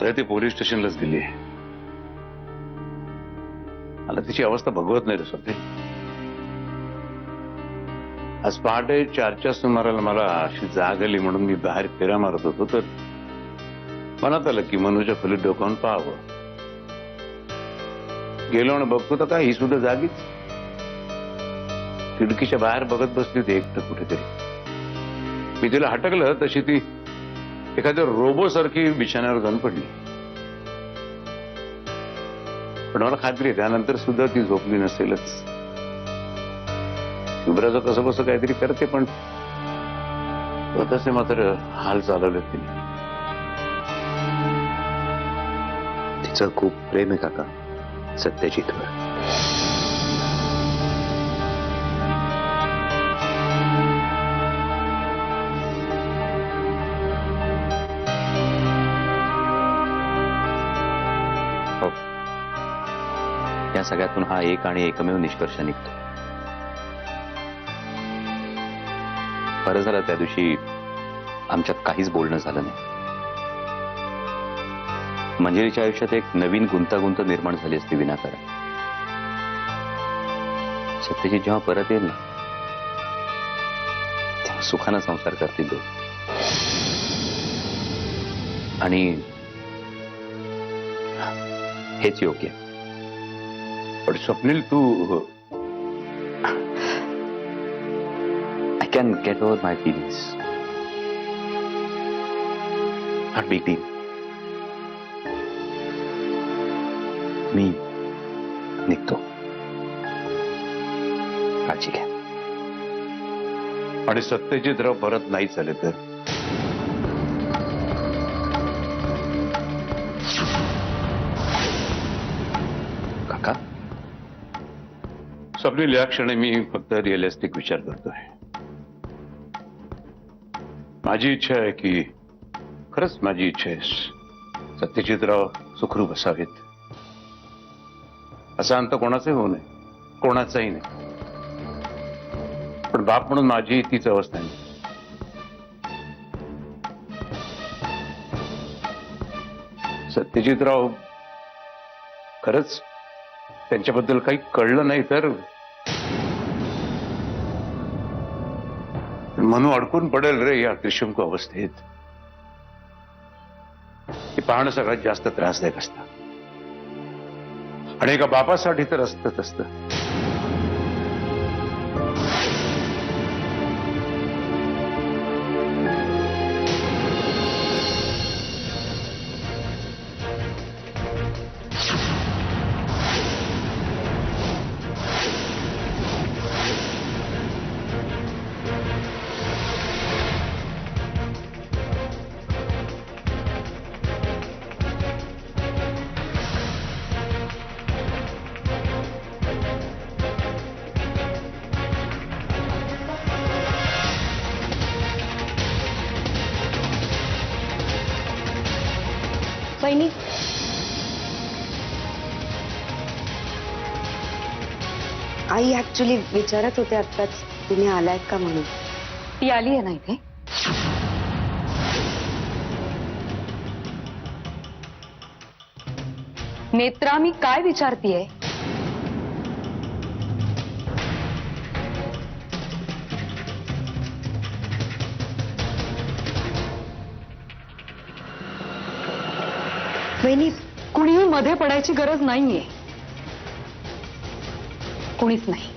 बोधय ती पोलीस स्टेशनलाच गेली. मला तिची अवस्था भगवत नाही रे स्वप्नील. आज पहाटे 4च्या सुमाराला मला अशी जाग आली म्हणून मी बाहेर फेऱ्या मारत होतो तर मनात आलं की मनूच्या खोलीत डोकावून पाहावं. गेलो आणि बघतो तर काय ही सुद्धा जागीच खिडकीच्या बाहेर बघत बसली होती एकटं कुठेतरी. मी तिला हटकलं तशी ती एखाद्या रोबो सारखी बिछाण्यावर जाऊन पडली. पण मला खात्री आहे त्यानंतर सुद्धा ती झोपली नसेलच. शुभ्राचं कसं कसं काहीतरी करते पण स्वतःचे मात्र हाल चालवले तिने. तिचं खूप प्रेम आहे काका सत्यजितवर. हो, या सगळ्यातून हा एक आणि एकमेव निष्कर्ष निघतो. बरं झालं त्या दिवशी आमच्यात काहीच बोलणं झालं नाही. मंजिरीच्या आयुष्यात एक नवीन गुंतागुंत निर्माण झाली असती विनाकारण. सत्यजित जेव्हा परत येईल ना तेव्हा सुखानं संसार करतील लोक. आणि हेच योग्य. पण स्वप्नील तू I can get over my feelings. Not big deal. मी निघतो. काळजी घ्या. आणि सत्यजितराव परत नाही झाले तर काका स्वप्नील या क्षणी मी फक्त रिअलिस्टिक विचार करतोय. माझी इच्छा आहे की खरंच माझी इच्छा आहे सत्यजितराव सुखरूप असावेत. असा अंत कोणाचाही होऊ नये, कोणाचाही नाही. पण बाप म्हणून माझी तीच अवस्था आहे. सत्यजितराव खरंच त्यांच्याबद्दल काही कळलं नाही तर मनू अडकून पडेल रे या त्रिशंकू अवस्थेत. हे पाहणं सगळ्यात जास्त त्रासदायक असतं आणि एका बापासाठी तर असतंच असतं. वहिनी आई ऍक्च्युली विचारत होते आत्ताच तुम्ही आलायत का म्हणून. ती आली आहे ना इथे. नेत्रा मी काय विचारतीये. वहिनी कुणीही मध्ये पडायची गरज नाहीये. कुणीच नाही.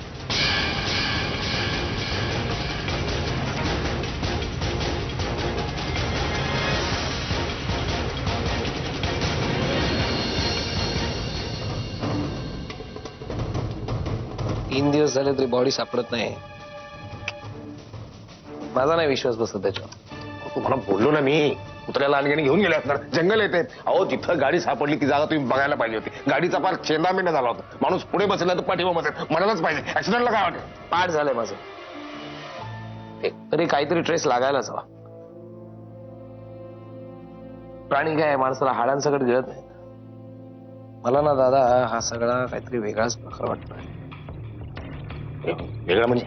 तीन दिवस झाले तरी बॉडी सापडत नाही. माझा नाही विश्वास बसत त्याच्यावर. तुम्हाला बोललो ना मी कुत्र्याला आणखी घेऊन गेले असणार. जंगल येते. अहो जिथं गाडी सापडली ती जागा तुम्ही बघायला पाहिजे होती. गाडीचा पार चेंदामेंढा झाला होता. माणूस पुढे बसला तर पाठीमा बसेल. म्हणायलाच पाहिजे ऍक्सिडेंटला काय वाटेल. पाठ झालंय माझं. तरी काहीतरी ट्रेस लागायलाच हवा. प्राणी काय माणसाला हाडांसकट गिळत नाही. मला ना दादा हा सगळा काहीतरी वेगळाच प्रकार वाटतोय. वेगळा म्हणजे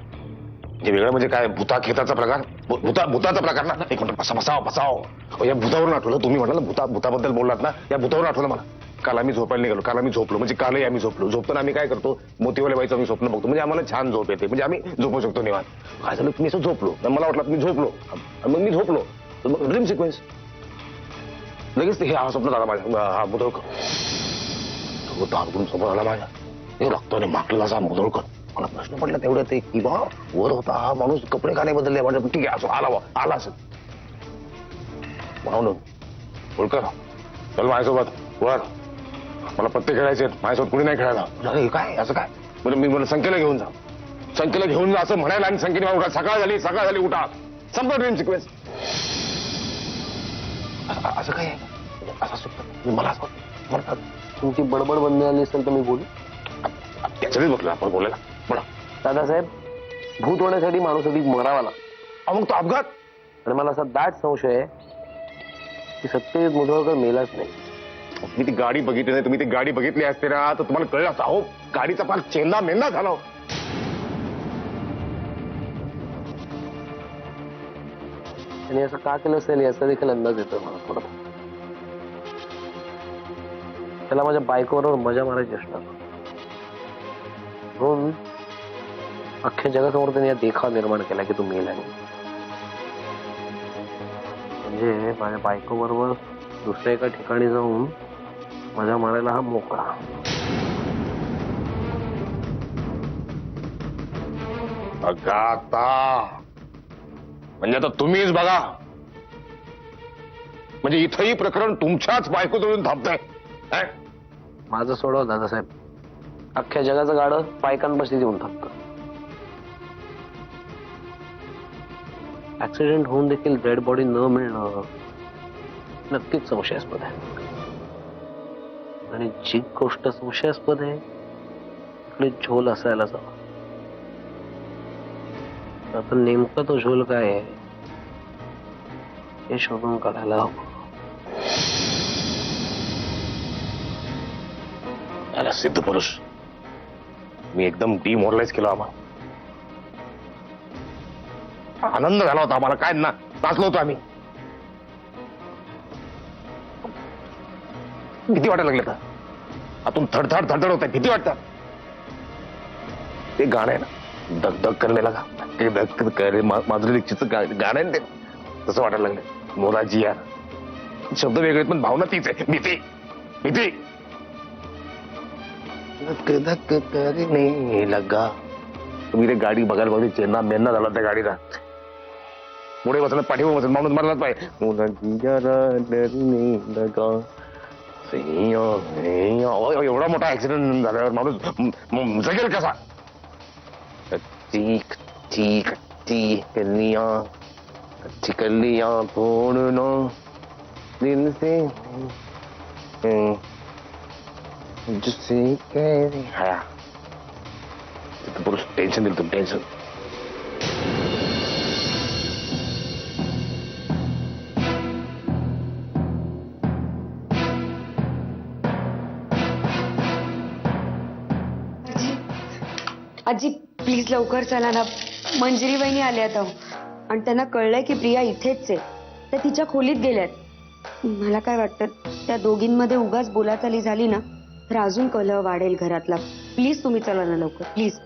म्हणजे वेगळं म्हणजे काय भूता खेताचा प्रकार भूताचा प्रकार ना एक मिनिट बसाव या भूतावरून आठवलं तुम्ही म्हणाल भूताबद्दल बोललात ना या भूतावरून आठवलं मला काल आम्ही झोपायला निघालो काल आम्ही झोपलो म्हणजे कालही आम्ही झोपलो झोपताना आम्ही काय करतो मोतीवाल्या बाईचं आम्ही स्वप्न बघतो म्हणजे आम्हाला छान झोप येते म्हणजे आम्ही झोपू शकतो निवांत काय झालं तुम्ही असं झोपलो तर मला वाटलं मी झोपलो मग मी झोपलो तर मग ड्रीम सिक्वेन्स लगेच हे हा स्वप्न झाला माझ्या हा मुदळकर दारून समोर आला माझ्या हे रक्ताने माकलेला असा मुदळकर मला प्रश्न पडला तेवढं ते की बा वर होता हा माणूस कपडे का नाही बदलले म्हणजे ठीक आहे असं आला असेल म्हणून बोलकर चल माझ्यासोबत वर मला पत्ते खेळायचे माझ्यासोबत कुणी नाही खेळायला अरे काय असं काय म्हणजे मी मला संख्येला घेऊन जा असं म्हणायला आणि संख्येने उठा सकाळ झाली उठा संपला ड्रीम सिक्वेन्स असं काय आहे असं सुद्धा मला असं म्हणतात तुमची बडबड बंद झाली असेल तर मी बोलू त्याच्यातच बसलो आपण बोलायला बोला दादासाहेब भूत होण्यासाठी माणूस अधिक मरावा लागतो मग तो अपघात आणि मला असा दाट संशय आहे की सत्यजित मुधोळकर मेलाच नाही मी ती गाडी बघितली नाही तुम्ही ती गाडी बघितली असते ना तर तुम्हाला कळलं असतं अहो गाडीचा फार चेंदा मेंदा झाला आणि असं का केलं असेल याचा देखील अंदाज येतो मला थोडा त्याला माझ्या बायकोवर मजा मारायची असणार म्हणून अख्ख्या जगासमोर त्यांनी देखाव निर्माण केला की तू मेला नाही म्हणजे माझ्या बायको बरोबर दुसऱ्या एका ठिकाणी जाऊन मजा मारायला हा मोकळा आता म्हणजे आता तुम्हीच बघा म्हणजे इथंही प्रकरण तुमच्याच बायको जवळून थांबतंय माझं सोडव दादासाहेब अख्ख्या जगाचं गाडं पायकांपाशी येऊन थांबतं ऍक्सिडेंट होऊन देखील डेड बॉडी न मिळणं नक्कीच संशयास्पद आहे आणि जी गोष्ट संशयास्पद आहे तिकडे झोल असायलाच हवा आता नेमका तो झोल काय आहे हे शोधून काढायला हवं याला सिद्ध पुरुष मी एकदम डिमोरलाइज केलं आम्हाला आनंद झाला होता आम्हाला काय ना नाचलो होतो आम्ही भीती वाटायला लागली आता आतून थडथड होत आहे भीती वाटतात ते गाणं आहे ना धक धक करणे लगा ते धक करे माधुरी दीक्षितचं गाणं आहे ना ते तसं वाटायला लागलं मोराजी यार शब्द वेगळे पण भावना तीच आहे भीती भीती धक धक करणे लगा तुम्ही ते गाडी बघायला बघते चेन्ना मेन्ना झाला त्या गाडीला पुढे बसलं पाठीवर बसलं माणूस मारलाच पाहिजे एवढा मोठा ऍक्सिडेंट झाल्यावर माणूस जगेल कसा ठीक ठीक ठीक कलिया तोडनो दिल से जिसे हाया पुरुष टेन्शन दिलं तुम्ही टेन्शन आजी प्लीज लवकर चला ना मंजिरी वहिनी आल्यात अहो आणि त्यांना कळलंय की प्रिया इथेच आहे त्या तिच्या खोलीत गेल्यात मला काय वाटतं त्या दोघींमध्ये उगाच बोलाचाली झाली ना तर अजून कलह वाढेल घरातला प्लीज तुम्ही चला ना लवकर प्लीज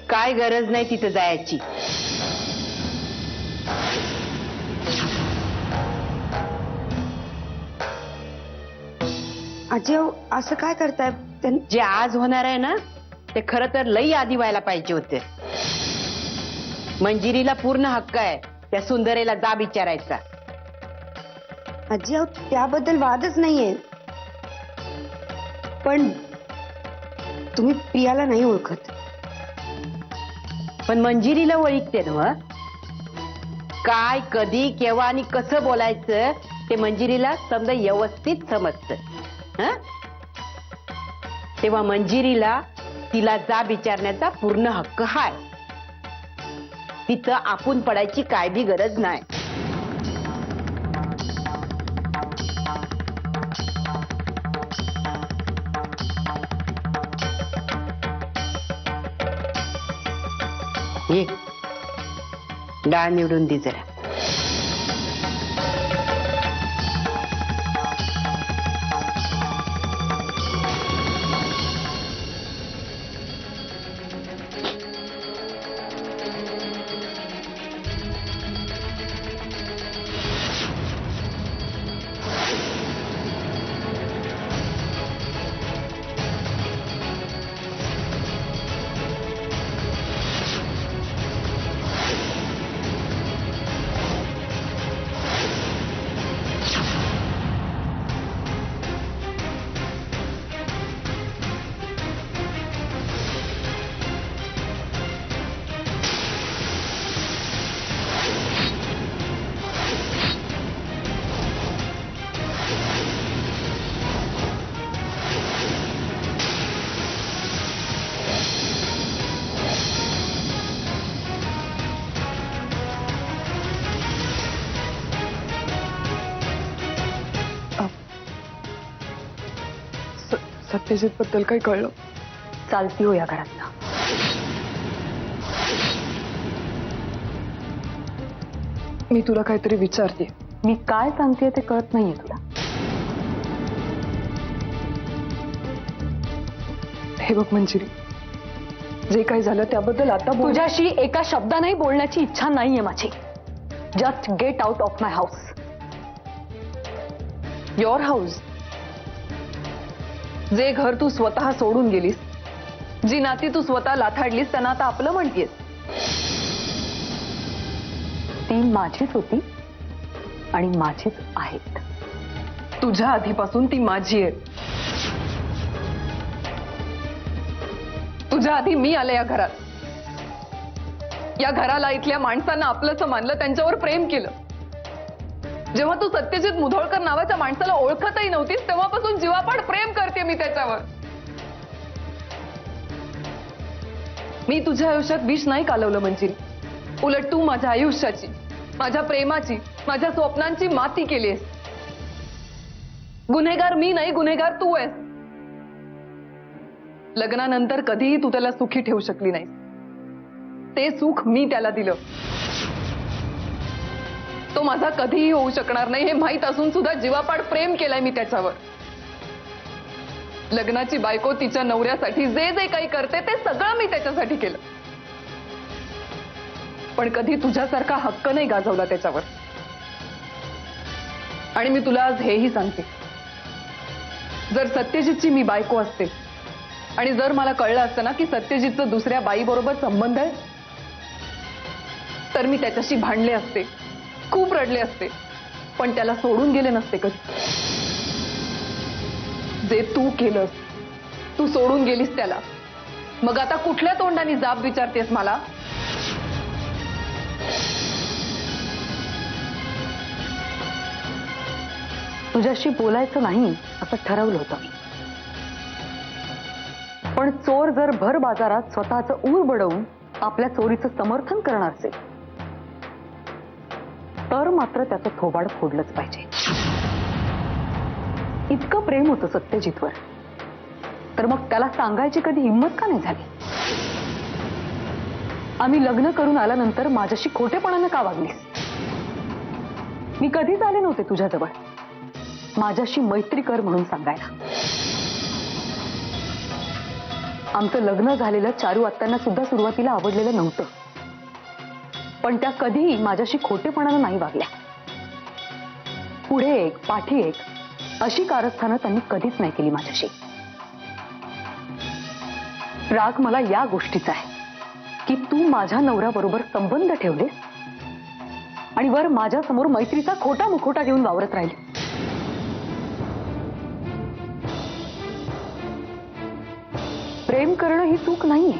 काय गरज नाही तिथं जायची आजी अहो असं काय करताय जे आज होणार आहे ना ते खरं तर लई आधी व्हायला पाहिजे होते मंजिरीला पूर्ण हक्क आहे त्या सुंदरेला जाब विचारायचा आजी अहो त्याबद्दल वादच नाहीये पण तुम्ही प्रियाला नाही ओळखत पण मंजिरीला ओळखते ना काय कधी केव्हा आणि कसं बोलायचं ते मंजिरीला समजा व्यवस्थित समजतं हं? तेव्हा मंजिरीला तिला जाब विचारण्याचा पूर्ण हक्क हाय तिथं आपण पडायची काय बी गरज नाही ये डाळ निवडून दे जरा. सत्यजित बद्दल काही कळलं? चालती हो या घरात. मी तुला काहीतरी विचारते. मी काय सांगतेय ते कळत नाहीये तुला. हे बघ मंजिरी, जे काही झालं त्याबद्दल आता तुझ्याशी एका शब्दानेही बोलण्याची इच्छा नाहीये माझी. Just get out of my house. Your house, जे घर तू स्वतः सोडून गेलीस, जी नाती तू स्वतः लाथाडलीस, त्यांना आता आपलं म्हणतेस. ती माझीच होती आणि माझीच आहेत. तुझ्या आधीपासून ती माझी आहे. तुझ्या आधी मी आले या घरात. या घराला, इथल्या माणसांना आपलंच मानलं, त्यांच्यावर प्रेम केलं. जेव्हा तू सत्यजित मुधोळकर नावाच्या माणसाला ओळखतही नव्हतीस, तेव्हापासून जीवापाड प्रेम करते मी त्याच्यावर. मी तुझ्या आयुष्यात विष नाही कालवलं मंजिरी. उलट तू माझ्या आयुष्याची, माझ्या प्रेमाची, माझ्या स्वप्नांची माती केलीस. गुन्हेगार मी नाही, गुन्हेगार तू आहेस. लग्नानंतर कधीही तू त्याला सुखी ठेवू शकली नाही. ते सुख मी त्याला दिलं. तो माझा कधीही होऊ शकणार नाही हे माहीत असून सुद्धा जीवापाड प्रेम केलंय मी त्याच्यावर. लग्नाची बायको तिच्या नवऱ्यासाठी जे जे काही करते ते सगळं मी त्याच्यासाठी केलं. पण कधी तुझ्यासारखा हक्क नाही गाजवला त्याच्यावर. आणि मी तुला आज हेही सांगते, जर सत्यजितची मी बायको असते आणि जर मला कळलं असतं ना की सत्यजितचं दुसऱ्या बाईबरोबर संबंध आहे, तर मी त्याच्याशी भांडले असते, खूप रडले असते, पण त्याला सोडून गेले नसते कधी. जे तू केलंस, तू सोडून गेलीस त्याला. मग आता कुठल्या तोंडाने जाब विचारतेस मला? तुझ्याशी बोलायचं नाही असं ठरवलं होतं मी. पण चोर जर भर बाजारात स्वतःचं ऊर बडवून आपल्या चोरीचं समर्थन करणार असेल तर मात्र त्याचं थोबाड फोडलंच पाहिजे. इतकं प्रेम होतं सत्यजितवर, तर मग त्याला सांगायची कधी हिंमत का नाही झाली? आम्ही लग्न करून आल्यानंतर माझ्याशी खोटेपणानं का वागलीस? मी कधीच आले नव्हते तुझ्याजवळ माझ्याशी मैत्री कर म्हणून सांगायला. आमचं लग्न झालेलं चारू आत्यांना सुद्धा सुरुवातीला आवडलेलं नव्हतं, पण त्या कधीही माझ्याशी खोटेपणानं नाही वागल्या. पुढे एक पाठी एक अशी कारस्थानं त्यांनी कधीच नाही केली माझ्याशी. राग मला या गोष्टीचा आहे की तू माझ्या नवऱ्याबरोबर संबंध ठेवलेस आणि वर माझ्या समोर मैत्रीचा खोटा मुखोटा घेऊन वावरत राहिले. प्रेम करणं ही चूक नाहीये,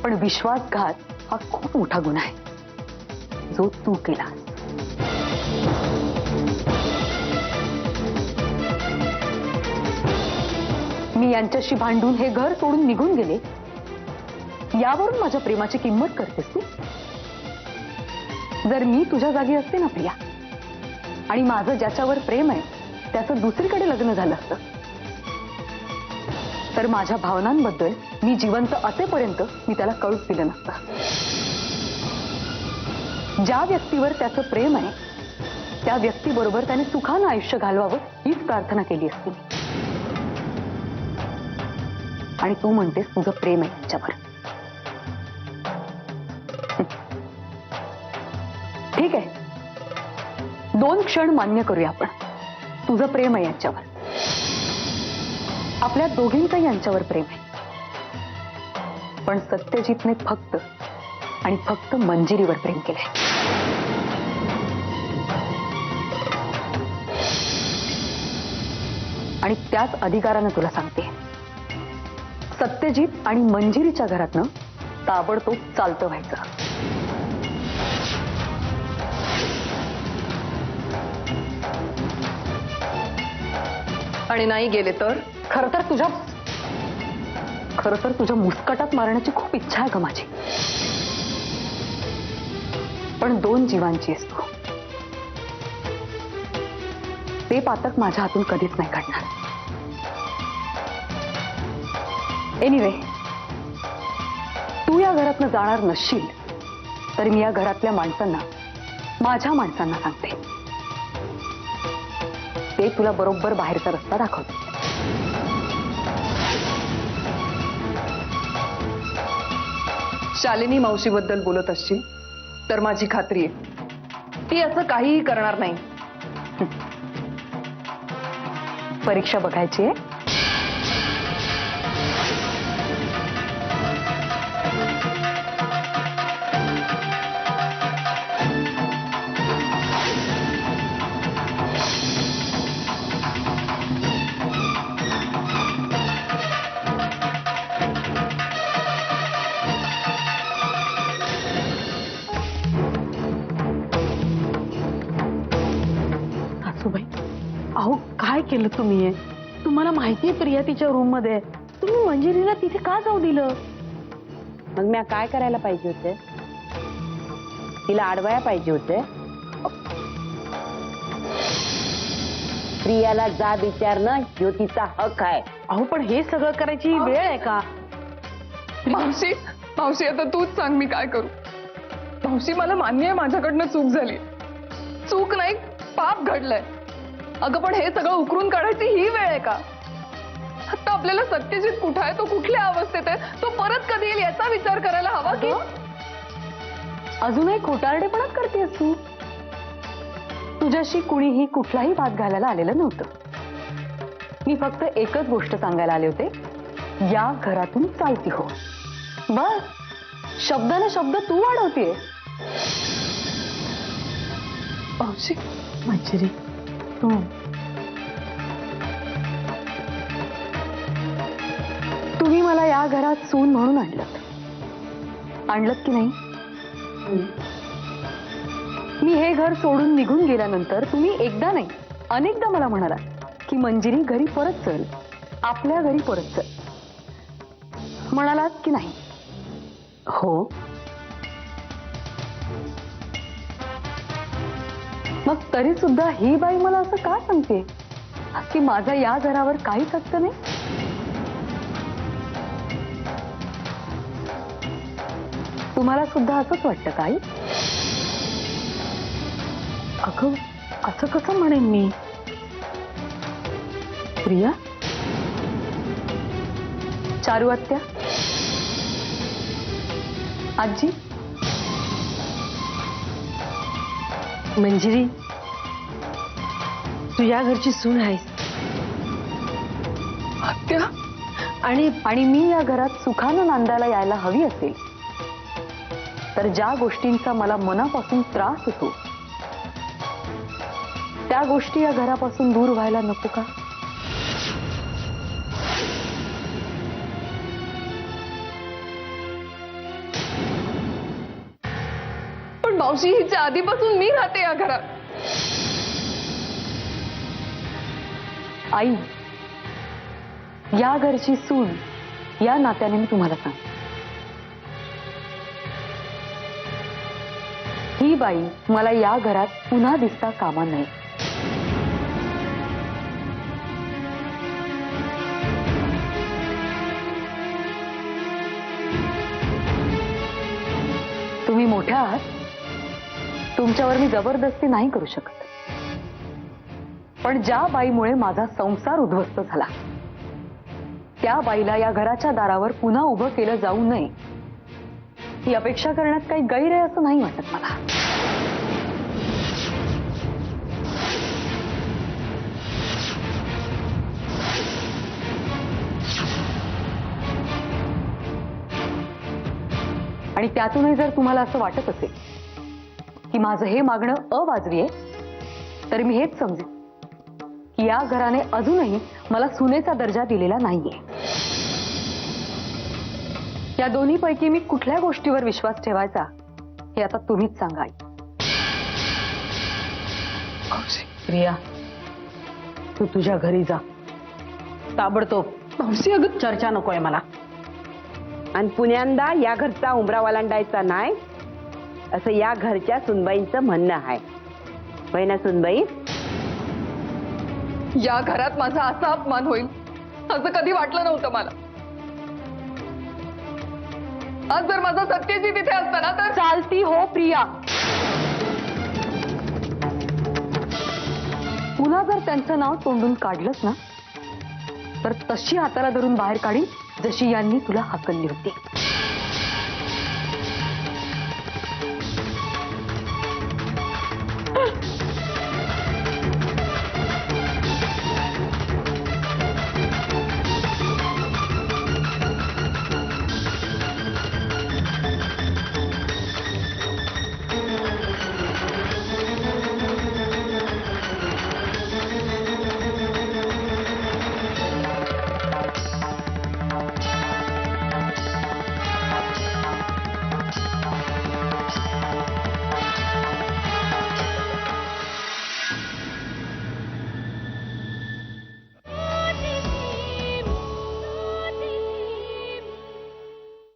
पण विश्वासघात हा खूप मोठा गुन्हा आहे जो तू केला. मी यांच्याशी भांडून हे घर सोडून निघून गेले, यावरून माझ्या प्रेमाची किंमत करतेस तू? जर मी तुझ्या जागी असते ना प्रिया, आणि माझं ज्याच्यावर प्रेम आहे त्याचं दुसरीकडे लग्न झालं असतं, तर माझ्या भावनांबद्दल मी जिवंत असेपर्यंत मी त्याला कळूच दिलं नसतं. ज्या व्यक्तीवर त्याचं प्रेम आहे त्या व्यक्तीबरोबर त्याने सुखानं आयुष्य घालवावं हीच प्रार्थना केली असती. आणि तू म्हणतेस तुझं प्रेम आहे त्याच्यावर. ठीक आहे, 2 क्षण मान्य करूया आपण. तुझं प्रेम आहे यांच्यावर, आपल्या दोघींचंही यांच्यावर प्रेम आहे. पण सत्यजितने फक्त आणि फक्त मंजिरीवर प्रेम केलंय. आणि त्याच अधिकारानं तुला सांगते, सत्यजित आणि मंजिरीच्या घरातनं ताबडतोब चालतं व्हायचं. आणि नाही गेले तर खरं तर तुझ्या मुस्कटात मारण्याची खूप इच्छा आहे ग माझी. पण 2 जीवांची आहेस तू. ते पातक माझ्या हातून कधीच नाही काढणार. एनिवे, तू या घरातनं जाणार नसशील तर मी या घरातल्या माणसांना, माझ्या माणसांना सांगते, ते तुला बरोबर बाहेरचा रस्ता दाखवते. शालिनी मावशीबद्दल बोलत असशील तर माझी खात्री आहे ती असं काहीही करणार नाही. परीक्षा बघायची आहे. सासूबाई, अहो काय केलं तुम्ही हे? तुम्हाला माहितीये प्रिया तिच्या रूम मध्ये आहे. तुम्ही मंजिरीला तिथे का जाऊ दिलं? मग मी काय करायला पाहिजे होते? तिला अडवायला पाहिजे होते? प्रियाला जा विचारणं ह्यो तिचा हक आहे. अहो पण हे सगळं करायची वेळ आहे का? मावशी मावशी आता तूच सांग मी काय करू. मावशी मला मान्य आहे माझ्याकडनं चूक झाली. चूक नाही, पाप घडलंय. अगं पण हे सगळं उकरून काढायची ही वेळ आहे का? आता आपल्याला सत्यजित कुठं आहे, तो कुठल्या अवस्थेत आहे, तो परत कधी येईल याचा विचार करायला हवा की? अजूनही खोटारडेपणाच करतेस तू. तुझ्याशी कुणीही कुठलाही वाद घालायला आलेलं नव्हतं. मी फक्त एकच गोष्ट सांगायला आले होते, या घरातून चालती हो. बस, शब्दाला शब्द तू वाढवतेय. मावशी मंजिरी, तुम्ही मला या घरात सून म्हणून आणलत की नाही? मी हे घर सोडून निघून गेल्यानंतर तुम्ही एकदा नाही अनेकदा मला म्हणालात की मंजिरी घरी परत चल, आपल्या घरी परत चल. म्हणालात की नाही? हो. मग तरी सुद्धा ही बाई मला असं का सांगते की माझा या घरावर काहीच हक्क नाही? तुम्हाला सुद्धा असंच वाटतं काही? अगं असं कसं म्हणेन मी? प्रिया, चारू आत्या, आजी, मंजिरी, तू या घरची सून आहेस. आत्या, आणि मी या घरात सुखानं नांदायला यायला हवी असेल तर ज्या गोष्टींचा मला मनापासून त्रास होतो त्या गोष्टी या घरापासून दूर व्हायला नको का? पण मावशी हिच्या आधीपासून मी राहते या घरात. आई, या घरची सून या नात्याने मी तुम्हाला सांगते, ही बाई मला या घरात पुन्हा दिसता कामा नये. तुम्ही मोठ्या आहात, तुमच्यावर मी जबरदस्ती नाही करू शकत. पण ज्या बाईमुळे माझा संसार उद्ध्वस्त झाला, त्या बाईला या घराच्या दारावर पुन्हा उभं केलं जाऊ नये ही अपेक्षा करण्यात काही गैर आहे असं नाही वाटत मला. आणि त्यातूनही जर तुम्हाला असं वाटत असेल की माझं हे मागणं अवाजवी आहे, तर मी हेच समजेन की या घराने अजूनही मला सुनेचा दर्जा दिलेला नाहीये. या दोन्हीपैकी मी कुठल्या गोष्टीवर विश्वास ठेवायचा हे आता तुम्हीच सांगा. प्रिया, तू तुझ्या घरी जा ताबडतोब. मावशी अगं चर्चा नकोय मला. आणि पुण्यांदा या घरचा उंबरा वलांडायचा नाही असं या घरच्या सुनबाईंचं म्हणणं आहे. होय ना सुनबाई? या घरात माझा असा अपमान होईल असं कधी वाटलं नव्हतं मला. आज जर माझा सत्यजी तिथे असताना तर चालती हो प्रिया. पुन्हा जर त्यांचं नाव तोंडून काढलंच ना, तर तशी हाताला धरून बाहेर काढी जशी यांनी तुला हाकलली होती.